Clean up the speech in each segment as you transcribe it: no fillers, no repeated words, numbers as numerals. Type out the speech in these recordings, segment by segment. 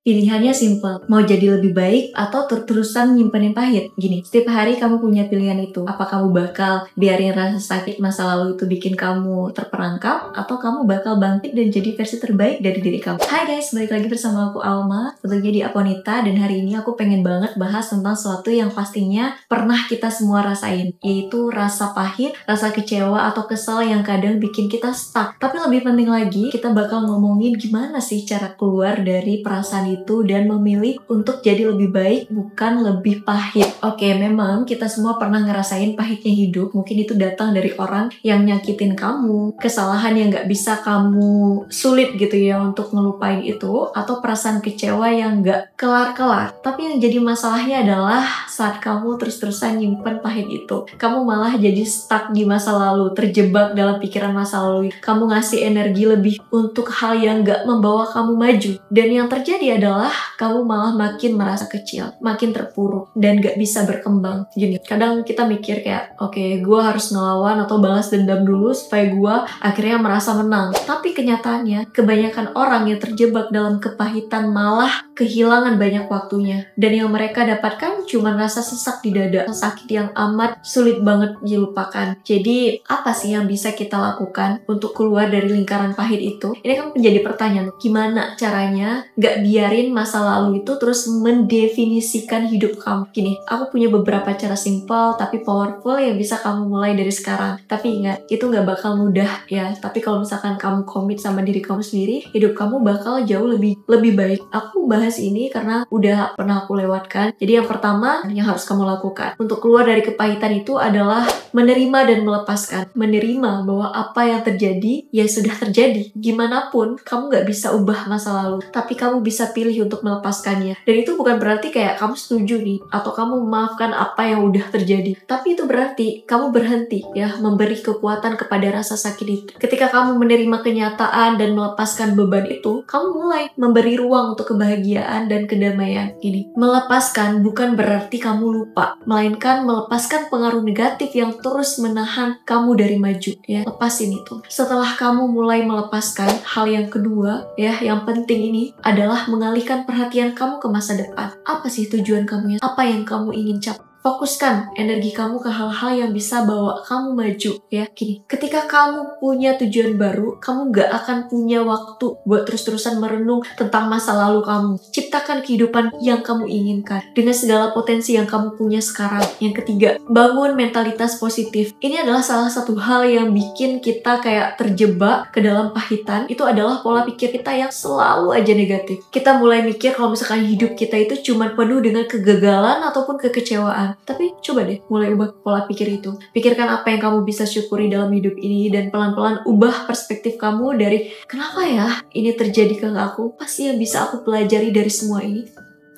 Pilihannya simple, mau jadi lebih baik atau terus-terusan nyimpenin pahit. Gini, setiap hari kamu punya pilihan itu. Apa kamu bakal biarin rasa sakit masa lalu itu bikin kamu terperangkap, atau kamu bakal bangkit dan jadi versi terbaik dari diri kamu. Hai guys, balik lagi bersama aku Alma, tentunya di Aponita, dan hari ini aku pengen banget bahas tentang sesuatu yang pastinya pernah kita semua rasain, yaitu rasa pahit, rasa kecewa atau kesal yang kadang bikin kita stuck. Tapi lebih penting lagi, kita bakal ngomongin gimana sih cara keluar dari perasaan itu dan memilih untuk jadi lebih baik, bukan lebih pahit. Oke, memang kita semua pernah ngerasain pahitnya hidup. Mungkin itu datang dari orang yang nyakitin kamu, kesalahan yang gak bisa kamu sulit gitu ya untuk ngelupain itu, atau perasaan kecewa yang gak kelar-kelar. Tapi yang jadi masalahnya adalah saat kamu terus-terusan nyimpen pahit itu, kamu malah jadi stuck di masa lalu, terjebak dalam pikiran masa lalu. Kamu ngasih energi lebih untuk hal yang gak membawa kamu maju. Dan yang terjadi adalah kamu malah makin merasa kecil, makin terpuruk, dan gak bisa berkembang. Gini, kadang kita mikir kayak, oke, gue harus ngelawan atau balas dendam dulu supaya gue akhirnya merasa menang. Tapi kenyataannya, kebanyakan orang yang terjebak dalam kepahitan malah kehilangan banyak waktunya. Dan yang mereka dapatkan cuma rasa sesak di dada, sakit yang amat sulit banget dilupakan. Jadi, apa sih yang bisa kita lakukan untuk keluar dari lingkaran pahit itu? Ini kan menjadi pertanyaan, gimana caranya gak biarin masa lalu itu terus mendefinisikan hidup kamu. Gini, aku punya beberapa cara simple tapi powerful yang bisa kamu mulai dari sekarang. Tapi ingat, itu gak bakal mudah ya. Tapi kalau misalkan kamu komit sama diri kamu sendiri, hidup kamu bakal jauh lebih baik. Aku bahas ini karena udah pernah aku lewatkan. Jadi yang pertama yang harus kamu lakukan untuk keluar dari kepahitan itu adalah menerima dan melepaskan. Menerima bahwa apa yang terjadi ya sudah terjadi. Gimana pun kamu gak bisa ubah masa lalu, tapi kamu bisa pilih untuk melepaskannya. Dan itu bukan berarti kayak kamu setuju nih atau kamu memaafkan apa yang udah terjadi, tapi itu berarti kamu berhenti ya memberi kekuatan kepada rasa sakit itu. Ketika kamu menerima kenyataan dan melepaskan beban itu, kamu mulai memberi ruang untuk kebahagiaan dan kedamaian. Gini, melepaskan bukan berarti kamu lupa, melainkan melepaskan pengaruh negatif yang terus menahan kamu dari maju ya. Lepasin itu. Setelah kamu mulai melepaskan, hal yang kedua ya yang penting ini adalah mengalihkan perhatian kamu ke masa depan. Apa sih tujuan kamu ya? Apa yang kamu ingin capai? Fokuskan energi kamu ke hal-hal yang bisa bawa kamu maju ya. Gini, ketika kamu punya tujuan baru, kamu gak akan punya waktu buat terus-terusan merenung tentang masa lalu kamu. Ciptakan kehidupan yang kamu inginkan dengan segala potensi yang kamu punya sekarang. Yang ketiga, bangun mentalitas positif. Ini adalah salah satu hal yang bikin kita kayak terjebak ke dalam pahitan. Itu adalah pola pikir kita yang selalu aja negatif. Kita mulai mikir kalau misalkan hidup kita itu cuma penuh dengan kegagalan ataupun kekecewaan. Tapi coba deh mulai ubah pola pikir itu. Pikirkan apa yang kamu bisa syukuri dalam hidup ini dan pelan-pelan ubah perspektif kamu dari kenapa ya ini terjadi ke aku? Apa sih yang bisa aku pelajari dari semua ini?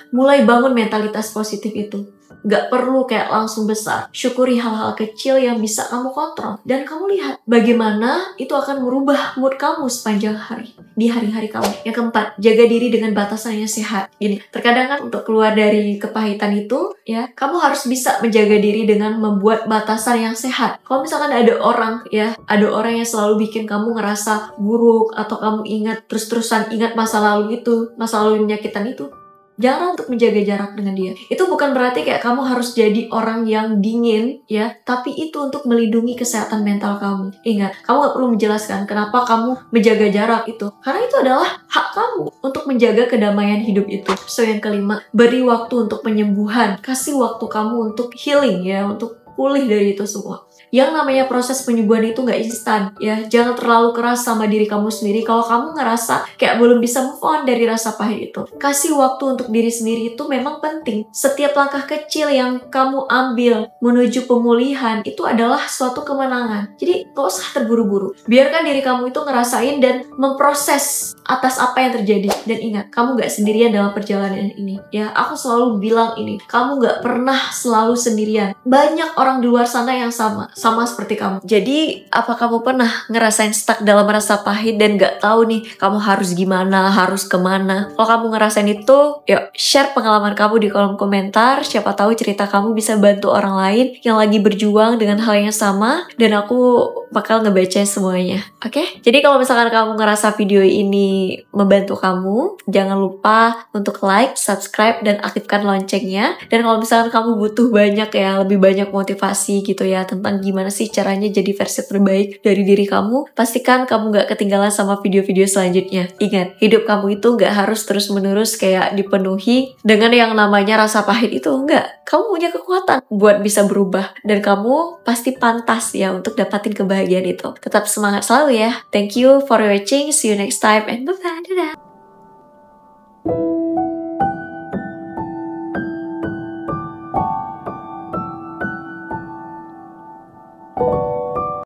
Mulai bangun mentalitas positif itu. Gak perlu kayak langsung besar. Syukuri hal-hal kecil yang bisa kamu kontrol. Dan kamu lihat bagaimana itu akan merubah mood kamu sepanjang hari. Di hari-hari kamu. Yang keempat, jaga diri dengan batasan yang sehat. Gini, terkadang kan untuk keluar dari kepahitan itu, ya, kamu harus bisa menjaga diri dengan membuat batasan yang sehat. Kalau misalkan ada orang yang selalu bikin kamu ngerasa buruk, atau kamu ingat terus-terusan ingat masa lalu itu, masa lalu menyakitkan itu, jangan untuk menjaga jarak dengan dia. Itu bukan berarti kayak kamu harus jadi orang yang dingin ya, tapi itu untuk melindungi kesehatan mental kamu. Ingat, kamu gak perlu menjelaskan kenapa kamu menjaga jarak itu, karena itu adalah hak kamu untuk menjaga kedamaian hidup itu. So yang kelima, beri waktu untuk penyembuhan. Kasih waktu kamu untuk healing ya, untuk pulih dari itu semua. Yang namanya proses penyembuhan itu gak instan ya. Jangan terlalu keras sama diri kamu sendiri kalau kamu ngerasa kayak belum bisa move on dari rasa pahit itu. Kasih waktu untuk diri sendiri itu memang penting. Setiap langkah kecil yang kamu ambil menuju pemulihan itu adalah suatu kemenangan. Jadi gak usah terburu-buru. Biarkan diri kamu itu ngerasain dan memproses atas apa yang terjadi. Dan ingat, kamu gak sendirian dalam perjalanan ini ya. Aku selalu bilang ini, kamu gak pernah selalu sendirian. Banyak orang di luar sana yang sama seperti kamu. Jadi, apa kamu pernah ngerasain stuck dalam rasa pahit dan gak tahu nih kamu harus gimana, harus kemana? Kalau kamu ngerasain itu, yuk share pengalaman kamu di kolom komentar. Siapa tahu cerita kamu bisa bantu orang lain yang lagi berjuang dengan hal yang sama, dan aku bakal ngebaca semuanya. Oke? Jadi kalau misalkan kamu ngerasa video ini ini membantu kamu, jangan lupa untuk like, subscribe, dan aktifkan loncengnya. Dan kalau misalkan kamu butuh banyak ya, lebih banyak motivasi gitu ya, tentang gimana sih caranya jadi versi terbaik dari diri kamu, pastikan kamu gak ketinggalan sama video-video selanjutnya. Ingat, hidup kamu itu gak harus terus-menerus kayak dipenuhi dengan yang namanya rasa pahit itu. Enggak, kamu punya kekuatan buat bisa berubah. Dan kamu pasti pantas ya untuk dapatin kebahagiaan itu. Tetap semangat selalu ya. Thank you for watching. See you next time and bye-bye. Dadah.